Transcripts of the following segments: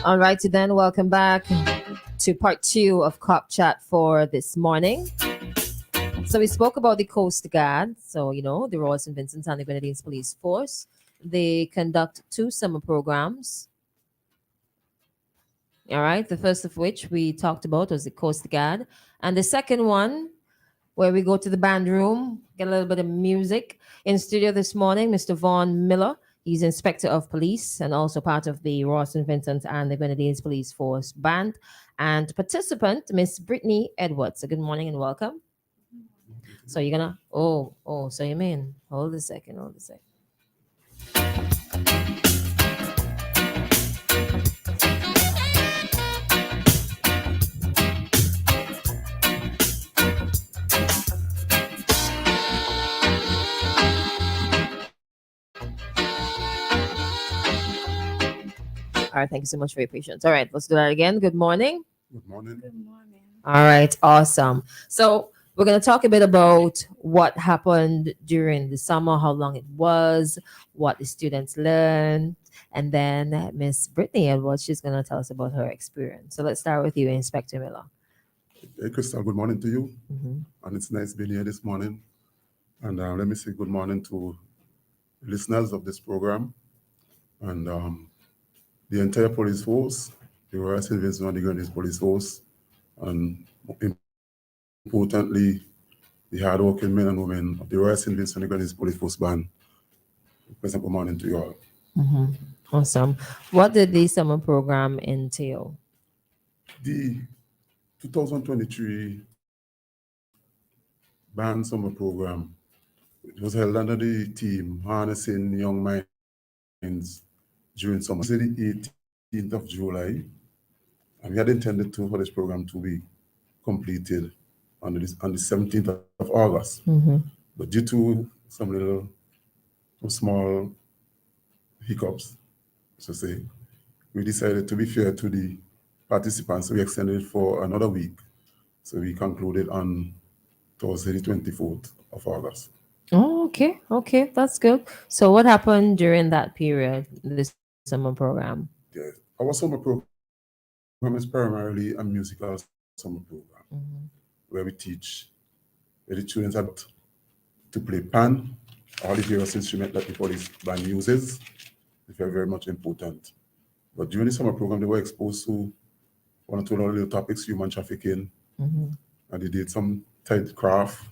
All righty then, welcome back to part two of Cop Chat for this morning. So we spoke about the Coast Guard. So, the Royal St. Vincent and the Grenadines Police Force. They conduct two summer programs. All right. The first of which we talked about was the Coast Guard. And the second one, where we go to the band room, get a little bit of music. In studio this morning, Mr. Vaughn Miller. He's Inspector of Police and also part of the Royal St. Vincent and the Grenadines Police Force band. And participant, Miss Britney Edwards. So good morning and welcome. So you're gonna so you mean hold a second. All right, thank you so much for your patience. All right, let's do that again. Good morning. Good morning. Good morning. All right, awesome. So we're going to talk a bit about what happened during the summer, how long it was, what the students learned, and then Miss Brittany Edwards, she's going to tell us about her experience. So let's start with you, Inspector Miller. Hey, Christal, good morning to you. Mm-hmm. And it's nice being here this morning. And let me say good morning to listeners of this program and the entire police force, the Royal St. Vincent and the Grenadines Police Force, and importantly, the hardworking men and women of the Royal St. Vincent and the Grenadines Police Force band. Pleasant good morning to you all. Mm-hmm. Awesome. What did the summer program entail? The 2023 band summer program, it was held under the theme Harnessing Young Minds during summer. It was the 18th of July, and we had intended for this program to be completed on the 17th of August. Mm-hmm. But due to some small hiccups, so say, we decided to be fair to the participants, so we extended it for another week. So we concluded on Thursday, the 24th of August. Oh, okay, that's good. So what happened during that period, this summer program? Yeah. Our summer program is primarily a musical summer program, Mm-hmm. where we teach where the students are to play pan, all the various instruments that the police band uses. It's very, very much important. But during the summer program, they were exposed to one or two other little topics, human trafficking, Mm-hmm. and they did some tight craft.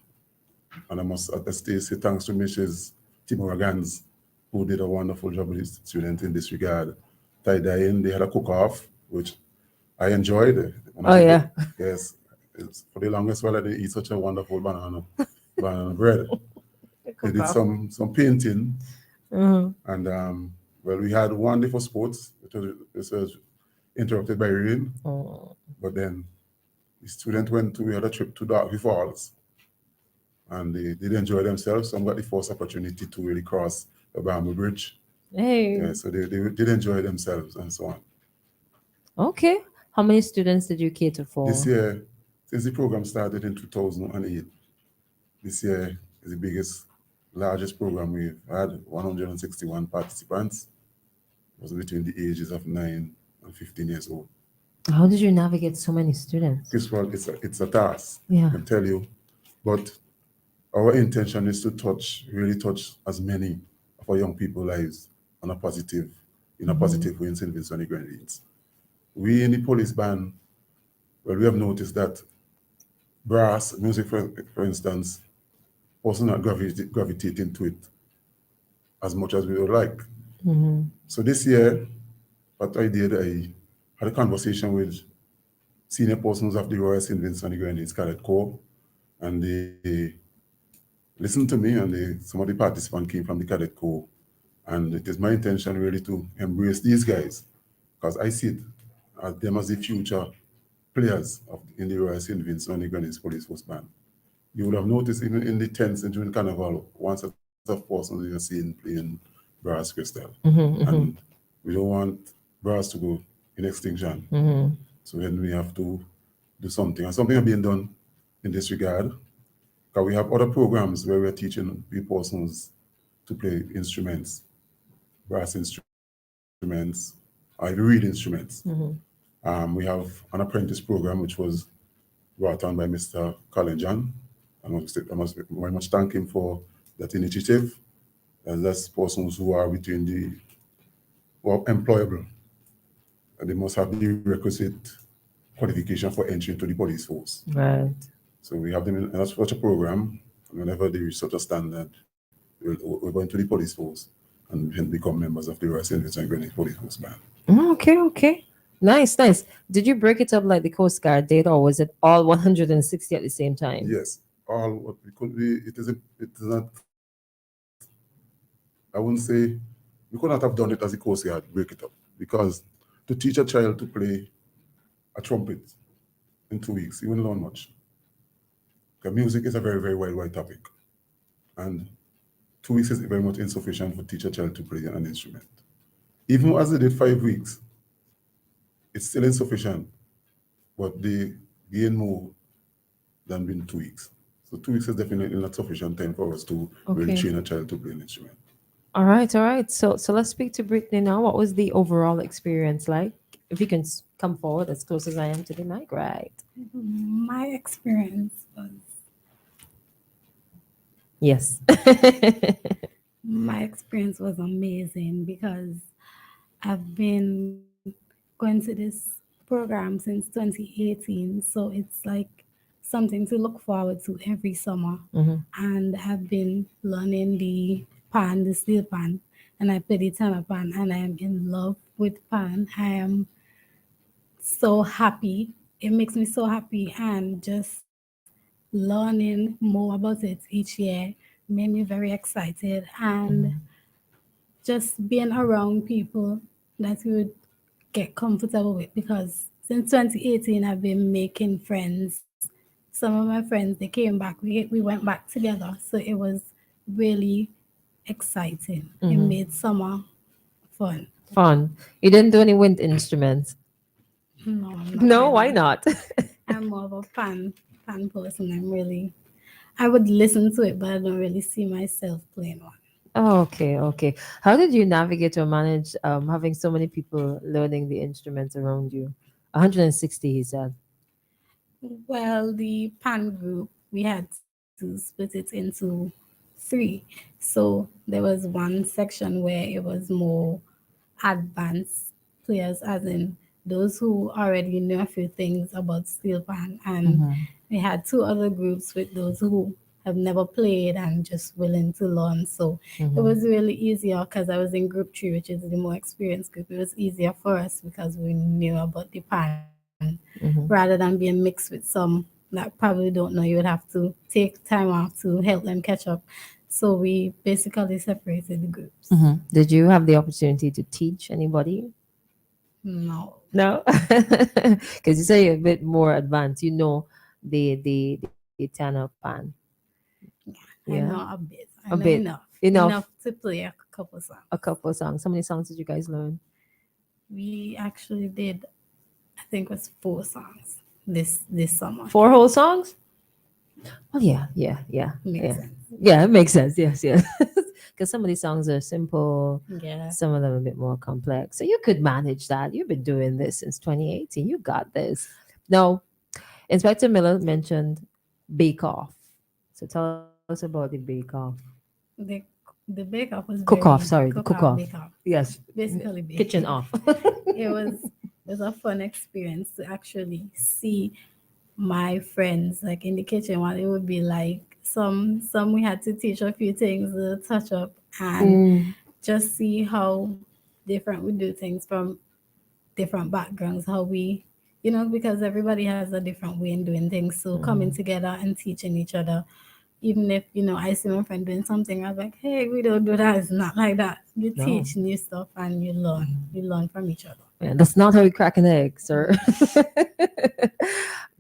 And I must say thanks to Mrs. Timora Gans, who did a wonderful job with his students in this regard. Tie-dyeing, they had a cook-off, which I enjoyed. Yeah. Yes. It's, for the longest while, I didn't eat such a wonderful banana bread. They did some painting. Mm-hmm. And, well, we had wonderful sports. It was interrupted by rain. Oh. But then the students we had a trip to Darby Falls. And they did enjoy themselves. Some got the first opportunity to really cross the Bamboo Bridge. Hey. Yeah, so they did enjoy themselves and so on. Okay. How many students did you cater for? This year, since the program started in 2008, this year is the largest program we've had, 161 participants. It was between the ages of 9 and 15 years old. How did you navigate so many students? Christal, it's a task, Yeah. I can tell you. But our intention is to really touch as many of our young people's lives in a positive way in St. Vincent and the Grenadines. We in the police band, well, we have noticed that brass music, for instance, also not gravitating to it as much as we would like. Mm-hmm. So this year, what I did, I had a conversation with senior persons of the Royal St. Vincent and the Grenadines Cadet Corps, and they listened to me, and some of the participants came from the Cadet Corps. And it is my intention really to embrace these guys, because I see them as the future players in the Royal St. Vincent and the Grenadines Police Force Band. You would have noticed even in the tents and during Carnival, one set of persons you're seeing playing brass Christal. Mm-hmm. And we don't want brass to go in extinction. Mm-hmm. So then we have to do something. And something is being done in this regard, because we have other programs where we're teaching people persons to play instruments, brass instruments, the reed instruments. Mm-hmm. We have an apprentice program which was brought on by Mr. Colin John. I must very much thank him for that initiative. And that's persons who are between the who are employable, and they must have the requisite qualification for entry into the police force. Right. So we have them in such a program. And whenever they reach such a standard, we'll go into the police force and become members of the Royal St. Vincent Grenade Police Force Band. Okay, okay. Nice, nice. Did you break it up like the Coast Guard did, or was it all 160 at the same time? Yes, all what we could be. It is not. I wouldn't say we could not have done it as a Coast Guard, break it up, because to teach a child to play a trumpet in 2 weeks, he wouldn't learn much. Because music is a very, very wide topic. And 2 weeks is very much insufficient for teach a child to play an instrument. Even as they did 5 weeks, it's still insufficient, but they gain more than in 2 weeks. So 2 weeks is definitely not sufficient time for us to really Okay. train a child to play an instrument. All right, all right. So let's speak to Brittany now. What was the overall experience like? If you can come forward as close as I am to the mic, right? My experience was Yes. my experience was amazing because I've been going to this program since 2018, so it's like something to look forward to every summer. Mhm. And I've been learning the steel pan, and I play the tenor pan, and I am in love with pan. I am so happy. It makes me so happy, and just learning more about it each year made me very excited, and Mhm. just being around people that you would get comfortable with, because since 2018 I've been making friends. Some of my friends, they came back, we went back together, so it was really exciting. It Mhm. made summer fun. Fun. You didn't do any wind instruments? No, I'm not No, why really. not? I'm more of a fan person. I would listen to it, but I don't really see myself playing one. Oh, okay, okay. How did you navigate or manage having so many people learning the instruments around you? 160, he said. Well, the pan group, we had to split it into three. So there was one section where it was more advanced players, as in those who already knew a few things about steel pan, and Mhm. we had two other groups with those who have never played and just willing to learn. So it Mhm. was really easier because I was in group three, which is the more experienced group. It was easier for us because we knew about the pan rather Mhm. than being mixed with some that probably don't know. You would have to take time off to help them catch up. So we basically separated the groups. Mhm. Did you have the opportunity to teach anybody? No, No, because you say you're a bit more advanced. You know the tenor pan. I Yeah, know a bit. I a know bit. enough Enough. to play a couple songs. A couple of songs. How many songs did you guys learn? We actually did, I think it was four songs this summer. 4 whole songs? Oh yeah, yeah, yeah, Makes yeah, sense. yeah. It makes sense. Yes, yes. Because some of these songs are simple, Yeah. some of them a bit more complex. So you could manage that. You've been doing this since 2018. You got this. Now, Inspector Miller mentioned Bake Off. So tell us about the Bake Off. The the bake off was Cook Off. very Sorry, the cook cook off off. bake off. Yes, Basically kitchen baking. off. It was a fun experience to actually see my friends like in the kitchen, what it would be like. Some we had to teach a few things to touch up, and Mm, just see how different we do things from different backgrounds, how we, because everybody has a different way in doing things. So coming mhm. together and teaching each other, even if, I see my friend doing something, I'm like, hey, we don't do that. It's not like that. You No. teach new stuff and you learn. Mhm. You learn from each other. Yeah, that's not how you crack an egg, sir.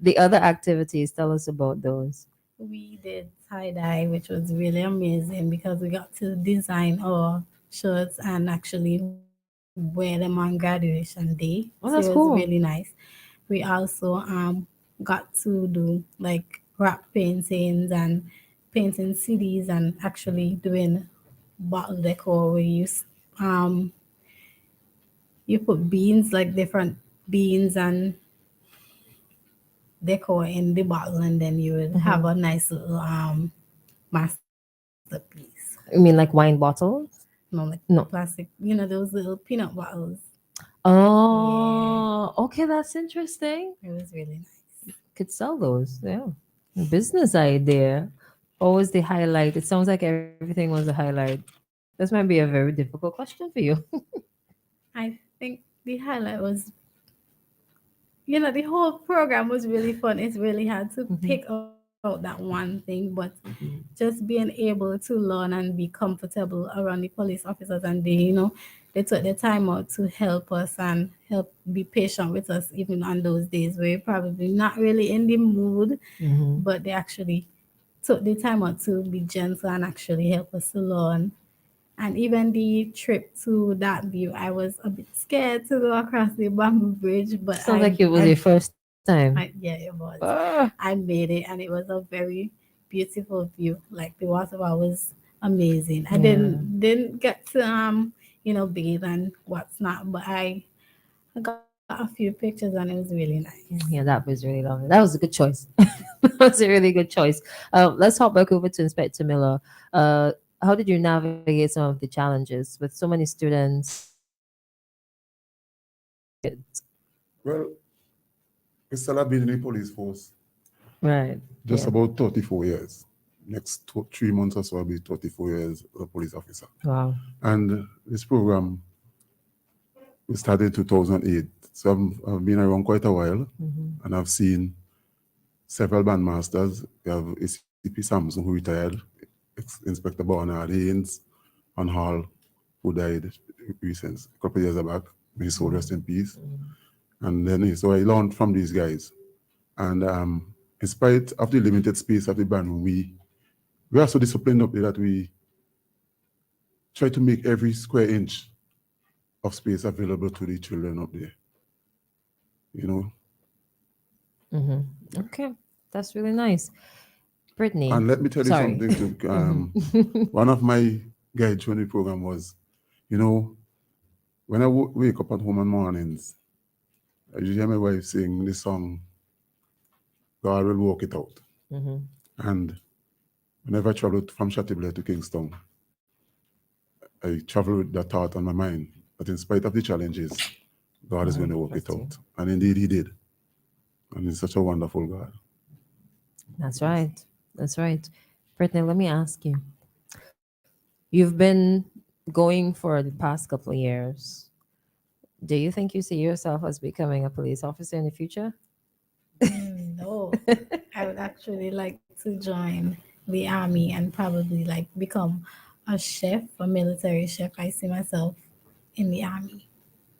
The other activities, tell us about those. We did tie dye, which was really amazing because we got to design our shirts and actually wear them on graduation day. So it was Oh, really that's nice. cool. We also got to do like wrap paintings and painting CDs and actually doing bottle decor. We used you put beans, like different beans and decor in the bottle, and then you would have a nice little masterpiece. You mean like wine bottles? No, like No. plastic, those little peanut bottles. Oh, okay, that's interesting. It was really nice. Could sell those. Yeah. Business idea. Always the highlight. It sounds like everything was a highlight. This might be a very difficult question for you. I think the highlight was, the whole program was really fun. It's really hard to pick out that one thing, but just being able to learn and be comfortable around the police officers, and they took the time out to help us and help be patient with us even on those days where we're probably not really in the mood, but they actually took the time out to be gentle and actually help us to learn. And even the trip to that view, I was a bit scared to go across the bamboo bridge, but Sounds like it was your first time. yeah, it was. Ah, I made it, and it was a very beautiful view. Like the waterfall was amazing. I yeah. didn't get to bathe and what's not, but I got a few pictures, and it was really nice. Yeah, that was really lovely. That was a good choice. That was a really good choice. Let's hop back over to Inspector Miller. How did you navigate some of the challenges with so many students and kids? Well, Christal have been in the police force Right. just Yeah. about 34 years. Next 3 months or so, I'll be 34 years a police officer. Wow. And this program, we started in 2008. So I've been around quite a while, and I've seen several bandmasters. We have ACP Samson, who retired, Inspector Vaughn, Haynes, and Hall, who died recent, a couple of years back. May his soul rest in peace. And then, so I learned from these guys. And in spite of the limited space of the band room, we are so disciplined up there that we try to make every square inch of space available to the children up there. You know, Okay. That's really nice. Brittany. and let me tell you Sorry. something too. One of my guides during the program was, when I wake up at home in mornings, I usually hear my wife sing this song, God will work it out. And whenever I travel from Chateaubriand to Kingston, I travel with that thought on my mind that in spite of the challenges, God is going to work it out. And indeed, He did. And He's such a wonderful God. That's right. That's right. Brittany, let me ask you. You've been going for the past couple of years. Do you think you see yourself as becoming a police officer in the future? No, I would actually like to join the army and probably like become a chef, a military chef. I see myself in the army.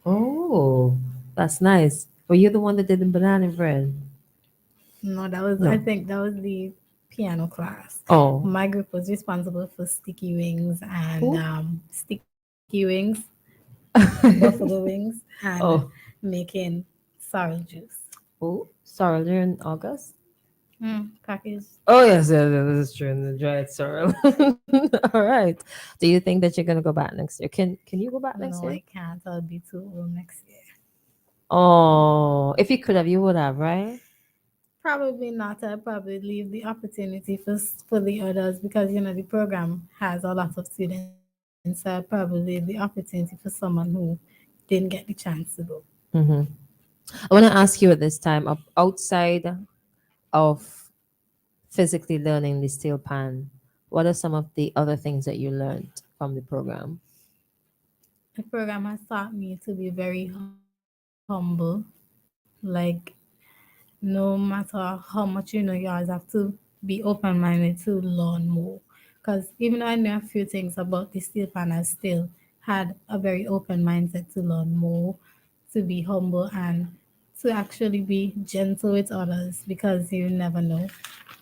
Oh, that's nice. Were you the one that did the banana bread? No, I think that was the piano class. Oh. My group was responsible for sticky wings and Who? sticky wings, buffalo wings, and Oh. making sorrel juice. Oh, sorrel in August? Package. Oh, yes, that is true. The dried sorrel. All right. Do you think that you're going to go back next year? Can you go back next No, year? I can't. I'll be too old next year. Oh, if you could have, you would have, right? Probably not. I'll probably leave the opportunity for the others because the program has a lot of students. So I'll probably leave the opportunity for someone who didn't get the chance to go. Mm-hmm. I want to ask you at this time, outside of physically learning the steel pan, what are some of the other things that you learned from the program? The program has taught me to be very humble. Like, no matter how much you always have to be open minded to learn more. Because even though I knew a few things about the steel pan, I still had a very open mindset to learn more, to be humble, and to actually be gentle with others because you never know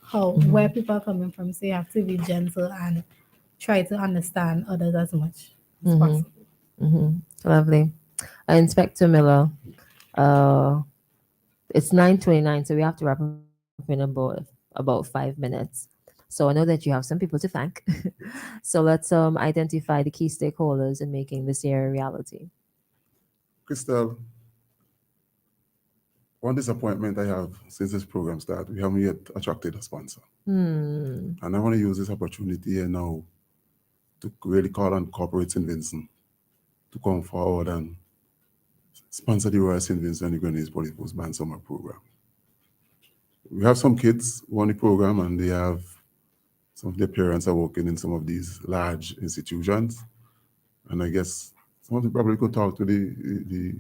how where people are coming from. So you have to be gentle and try to understand others as much as possible. Lovely. Inspector Miller, uh, it's 9:29, so we have to wrap up in about 5 minutes. So I know that you have some people to thank. So let's identify the key stakeholders in making this year a reality. Christal, one disappointment I have since this program started, we haven't yet attracted a sponsor. Hmm. And I want to use this opportunity here now to really call on corporate St. Vincent to come forward and sponsor the Royal St. Vincent and the Grenadines Police Force Band Summer Program. We have some kids who on the program, and they have some of their parents are working in some of these large institutions. And I guess some of them probably could talk to the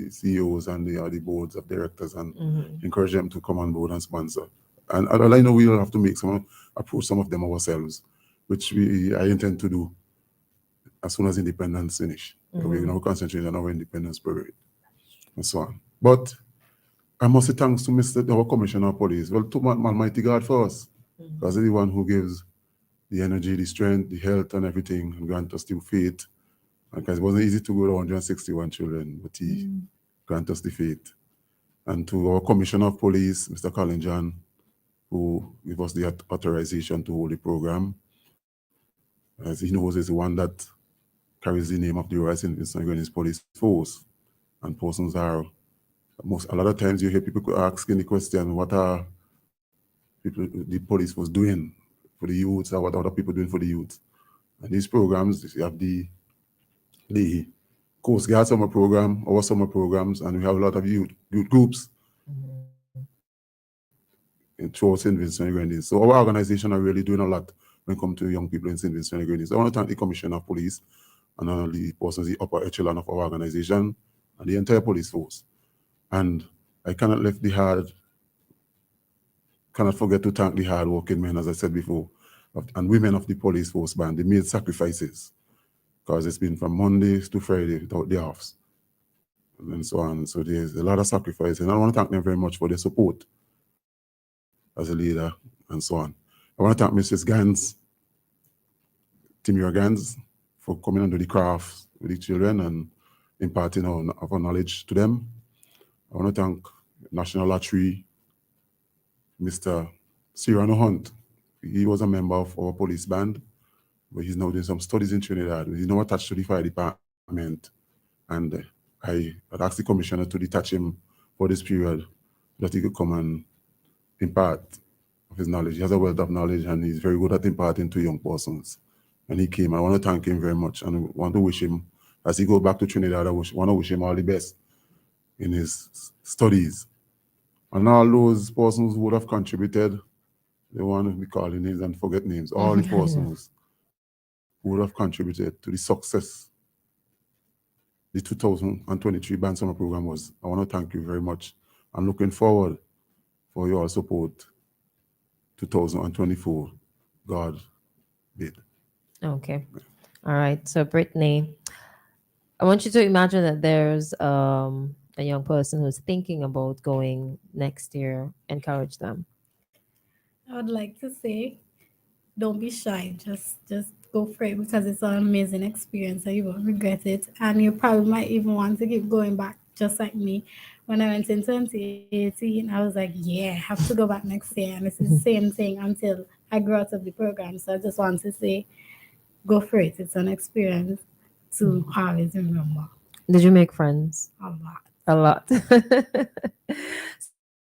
CEOs and the boards of directors and encourage them to come on board and sponsor. And all I know, we'll have to approach some of them ourselves, which I intend to do as soon as independence finish. We're going to concentrate on our independence parade and so on. But I must say thanks to our Commissioner of Police. Well, to Almighty God first, because he's the one who gives the energy, the strength, the health, and everything, and grant us the faith. Because it wasn't easy to go to 161 children, but he grant us the faith. And to our Commissioner of Police, Mr. Colin John, who gave us the authorization to hold the program. As he knows, is the one that carries the name of the Royal St. Vincent and Grenadines Police Force. And persons are, a lot of times you hear people asking the question, what are the police force doing for the youth, or what are other people doing for the youth? And these programs, you have the Coast Guard summer program, our summer programs, and we have a lot of youth groups in throughout St. Vincent and Grenadines. So our organization are really doing a lot when it comes to young people in St. Vincent and Grenadines. I want to thank the Commissioner of Police and all the persons, the upper echelon of our organization and the entire police force. And I cannot forget to thank the hard-working men, as I said before, and women of the police force band. They made sacrifices because it's been from Mondays to Friday without the offs and so on. So there's a lot of sacrifice, and I want to thank them very much for their support as a leader and so on. I want to thank Mrs. Gans, Timura Gans, for coming under the craft with the children and imparting our knowledge to them. I want to thank National Lottery, Mr. Cyrano Hunt. He was a member of our police band, but he's now doing some studies in Trinidad. He's now attached to the fire department. And I had asked the commissioner to detach him for this period so that he could come and impart of his knowledge. He has a wealth of knowledge, and he's very good at imparting to young persons. And he came. I want to thank him very much, and I want to wish him, as he goes back to Trinidad, I want to wish him all the best in his studies. And all those persons who would have contributed, they want to be calling names and forget names, all the persons who would have contributed to the success the 2023 Band Summer Program was. I want to thank you very much. I'm looking forward for your support 2024. God bid. Okay. All right. So, Brittany, I want you to imagine that there's a young person who's thinking about going next year. Encourage them. I would like to say, don't be shy. Just go for it, because it's an amazing experience and you won't regret it. And you probably might even want to keep going back, just like me. When I went in 2018, I was like, yeah, I have to go back next year. And it's the same thing until I grew out of the program. So I just want to say, go for it. It's an experience to always remember. Did you make friends? A lot. A lot.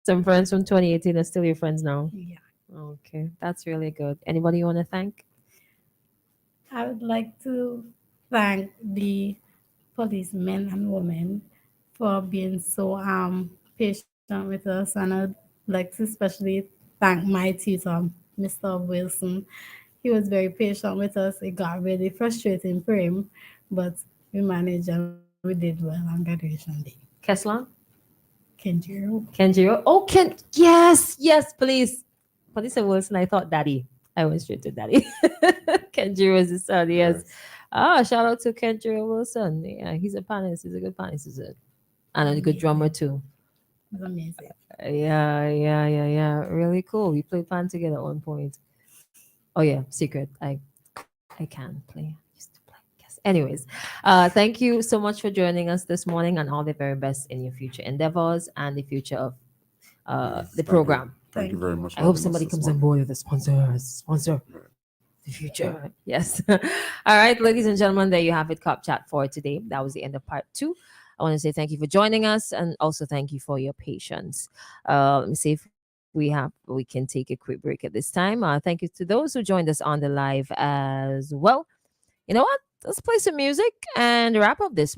Some friends from 2018 are still your friends now. Yeah. Okay, that's really good. Anybody you want to thank? I would like to thank the policemen and women for being so patient with us, and I'd like to especially thank my tutor, Mr. Wilson. He was very patient with us. It got really frustrating for him, but we managed and we did well on graduation day. Keslan? Kenjiro. Kenjiro? Oh, yes, please. Police Wilson, I thought daddy. I went straight to daddy. Kenjiro is his son, yes. Shout out to Kenjiro Wilson. Yeah, he's a panelist. He's a good panelist, and a good drummer too. It was amazing. Yeah. Really cool. We played pan together at one point. Oh yeah, secret. I can play. Used to play. Yes. Anyways, thank you so much for joining us this morning, and all the very best in your future endeavors and the future of the program. Thank you very much. I hope somebody comes on board with a sponsor. The future. Yes. All right, ladies and gentlemen, there you have it, Cop Chat for today. That was the end of part 2 I want to say thank you for joining us, and also thank you for your patience. Let me see if we can take a quick break at this time. Thank you to those who joined us on the live as well. You know what? Let's play some music and wrap up this